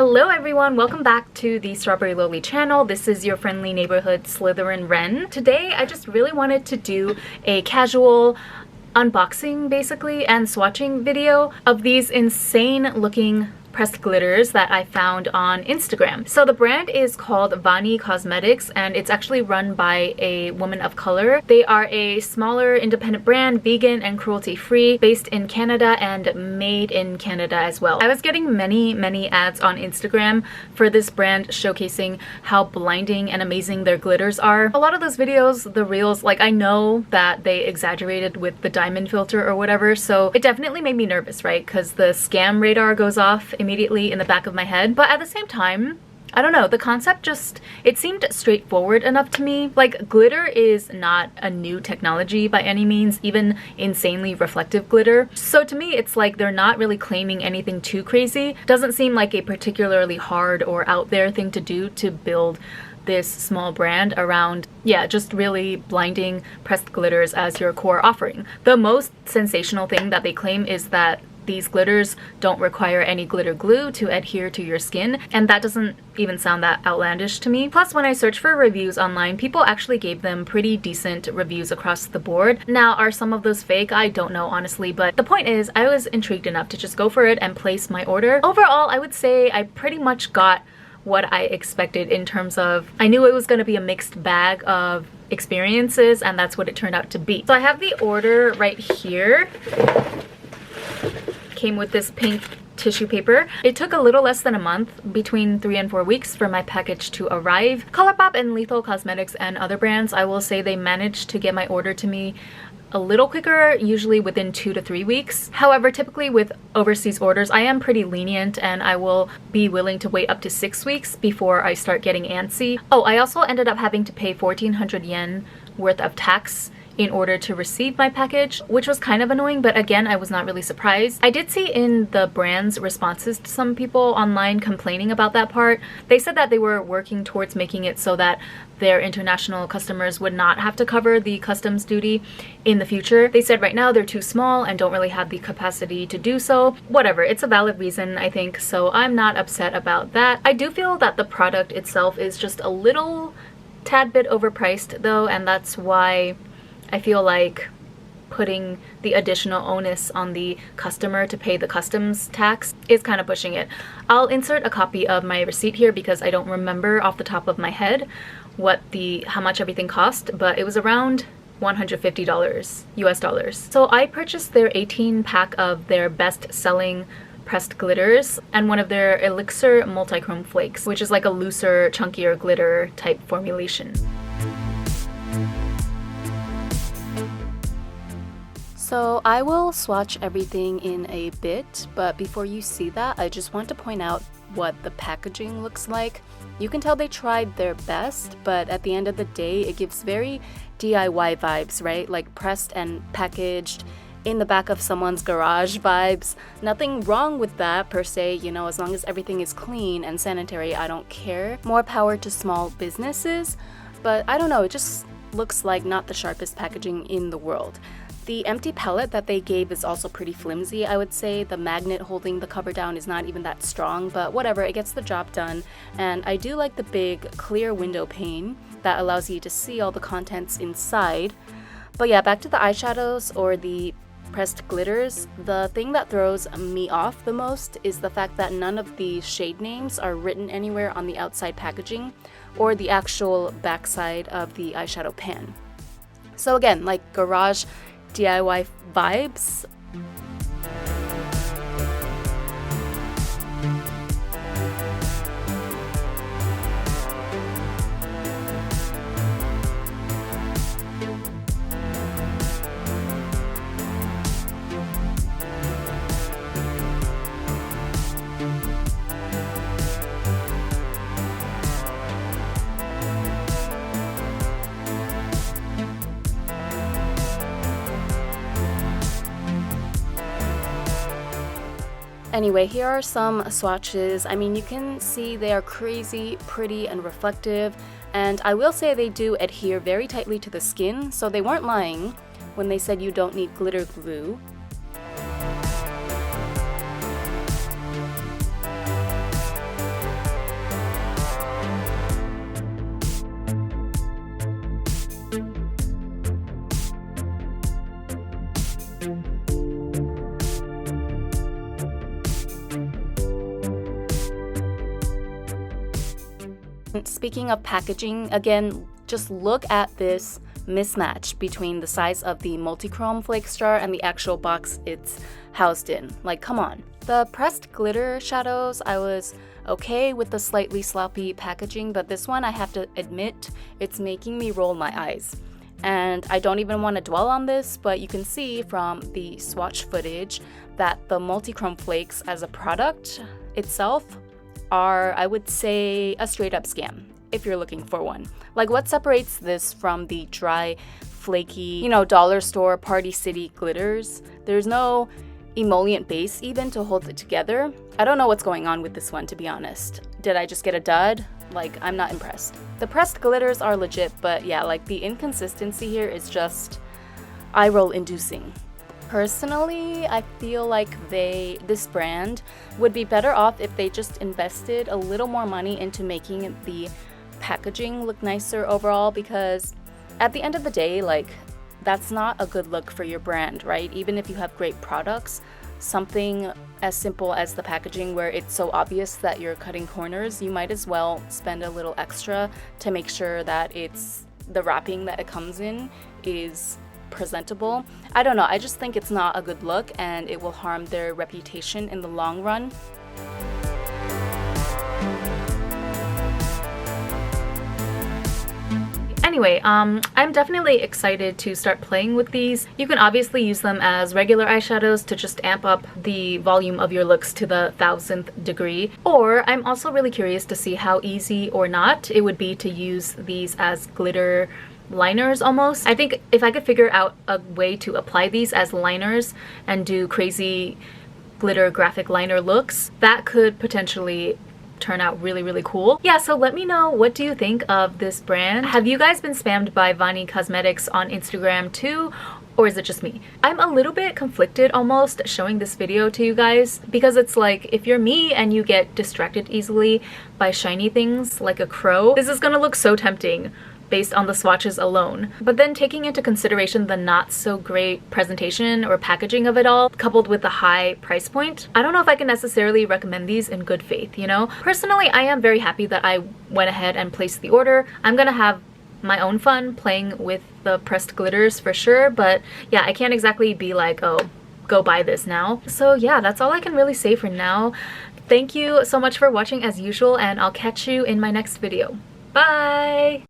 Hello everyone, welcome back to the strawberryloli channel. This is your friendly neighborhood Slytherin Ren. Today I just really wanted to do a casual unboxing basically and swatching video of these insane looking pressed glitters that I found on Instagram. So the brand is called Vani Cosmetics and it's actually run by a woman of color. They are a smaller independent brand, vegan and cruelty free, based in Canada and made in Canada as well. I was getting many ads on Instagram for this brand showcasing how blinding and amazing their glitters are. A lot of those videos, the reels, like I know that they exaggerated with the diamond filter or whatever, so it definitely made me nervous, right? Because the scam radar goes off immediately in the back of my head. But at the same time, I don't know, the concept just, it seemed straightforward enough to me. Like, glitter is not a new technology by any means, even insanely reflective glitter. So to me, it's like they're not really claiming anything too crazy. Doesn't seem like a particularly hard or out there thing to do to build this small brand around, yeah, just really blinding pressed glitters as your core offering. The most sensational thing that they claim is that these glitters don't require any glitter glue to adhere to your skin, and that doesn't even sound that outlandish to me. Plus, when I searched for reviews online, people actually gave them pretty decent reviews across the board. Now, are some of those fake? I don't know, honestly, but the point is, I was intrigued enough to just go for it and place my order. Overall, I would say I pretty much got what I expected in terms of, I knew it was going to be a mixed bag of experiences, and that's what it turned out to be. So I have the order right here. Came with this pink tissue paper. It took a little less than a month, between 3 and 4 weeks, for my package to arrive. ColourPop and Lethal Cosmetics and other brands, I will say they managed to get my order to me a little quicker, usually within 2 to 3 weeks. However, typically with overseas orders, I am pretty lenient and I will be willing to wait up to 6 weeks before I start getting antsy. Oh, I also ended up having to pay 1,400 yen worth of tax in order to receive my package, which was kind of annoying, but again, I was not really surprised. I did see in the brand's responses to some people online complaining about that part. They said that they were working towards making it so that their international customers would not have to cover the customs duty in the future. They said right now they're too small and don't really have the capacity to do so. Whatever, it's a valid reason, I think, so I'm not upset about that. I do feel that the product itself is just a little tad bit overpriced though, and that's why I feel like putting the additional onus on the customer to pay the customs tax is kind of pushing it. I'll insert a copy of my receipt here because I don't remember off the top of my head how much everything cost, but it was around $150 US dollars. So I purchased their 18 pack of their best-selling pressed glitters and one of their Elixir multi-chrome flakes, which is like a looser, chunkier glitter type formulation. So I will swatch everything in a bit, but before you see that, I just want to point out what the packaging looks like. You can tell they tried their best, but at the end of the day, it gives very DIY vibes, right? Like pressed and packaged in the back of someone's garage vibes. Nothing wrong with that per se, you know, as long as everything is clean and sanitary, I don't care. More power to small businesses, but I don't know, it just looks like not the sharpest packaging in the world. The empty palette that they gave is also pretty flimsy, I would say. The magnet holding the cover down is not even that strong, but whatever, it gets the job done. And I do like the big clear window pane that allows you to see all the contents inside. But yeah, back to the eyeshadows or the pressed glitters. The thing that throws me off the most is the fact that none of the shade names are written anywhere on the outside packaging or the actual backside of the eyeshadow pan. So again, like garage DIY vibes. Anyway, here are some swatches. I mean, you can see they are crazy, pretty, and reflective, and I will say they do adhere very tightly to the skin, so they weren't lying when they said you don't need glitter glue. Speaking of packaging, again, just look at this mismatch between the size of the multi-chrome flake star and the actual box it's housed in. Like, come on. The pressed glitter shadows, I was okay with the slightly sloppy packaging, but this one, I have to admit, it's making me roll my eyes. And I don't even want to dwell on this, but you can see from the swatch footage that the multi-chrome flakes as a product itself are, I would say, a straight up scam if you're looking for one. Like, what separates this from the dry, flaky, dollar store Party City glitters? There's no emollient base even to hold it together. I don't know what's going on with this one, to be honest. Did I just get a dud? Like, I'm not impressed. The pressed glitters are legit, but yeah, like, the inconsistency here is just eye roll inducing. Personally, I feel like this brand would be better off if they just invested a little more money into making the packaging look nicer overall, because at the end of the day, like, that's not a good look for your brand, right? Even if you have great products, something as simple as the packaging where it's so obvious that you're cutting corners, you might as well spend a little extra to make sure that the wrapping that it comes in is presentable. I don't know, I just think it's not a good look and it will harm their reputation in the long run. Anyway, I'm definitely excited to start playing with these. You can obviously use them as regular eyeshadows to just amp up the volume of your looks to the 1000th degree. Or I'm also really curious to see how easy or not it would be to use these as glitter liners almost. I think if I could figure out a way to apply these as liners and do crazy glitter graphic liner looks, that could potentially turn out really, really cool. Yeah, so let me know, what do you think of this brand? Have you guys been spammed by Vani Cosmetics on Instagram too? Or is it just me? I'm a little bit conflicted almost showing this video to you guys, because it's like, if you're me and you get distracted easily by shiny things like a crow, this is gonna look so tempting based on the swatches alone. But then taking into consideration the not so great presentation or packaging of it all, coupled with the high price point, I don't know if I can necessarily recommend these in good faith, Personally, I am very happy that I went ahead and placed the order. I'm gonna have my own fun playing with the pressed glitters for sure, but yeah, I can't exactly be like, oh, go buy this now. So yeah, that's all I can really say for now. Thank you so much for watching as usual, and I'll catch you in my next video. Bye!